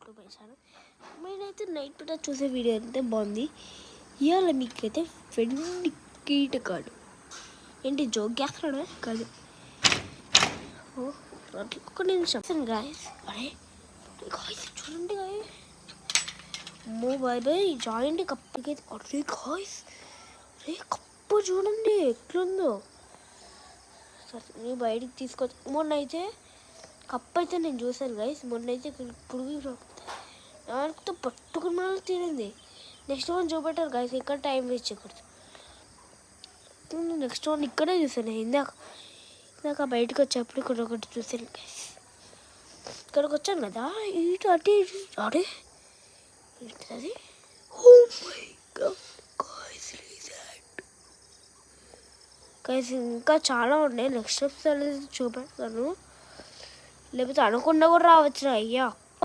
To my channel. నేనైతే night పూట చూసే వీడియో అయితే బాగుంది. ఇవాళ మీకైతే వెండి కీటకాడు ఏంటి జోక్ చేస్తున్నాడా కాదు. ఒక నిమిషం గాయస్. అరే గాయస్ చూడండి గాయస్, అమ్మో బాయ్ బాయ్ జాయింట్ కప్పకైతే. అరే గాయస్, అరే కప్పు చూడండి ఎట్లుందో. సరే బయటికి తీసుకొచ్చి మొన్న అయితే కప్పు అయితే నేను చూసాను గైస్. మొన్న అయితే పురుగు దాంతో పట్టుకున్న తినింది. నెక్స్ట్ వన్ చూపెట్టారు గైస్, ఇక్కడ టైం వేస్ట్ చేయకూడదు. నెక్స్ట్ వన్ ఇక్కడే చూసాను. ఇందాక బయటకు వచ్చేప్పుడు ఇక్కడ ఒకటి చూసాను గైస్. ఇక్కడికి వచ్చాను కదా, ఇటు అటు అడే ఏంటది. ఓ మై గాడ్ గైస్, ఇంకా చాలా ఉన్నాయి. నెక్స్ట్ ఎపిసోడ్ చూపెడతాను, లేకపోతే అనకుండా కూడా రావచ్చు అయ్యా.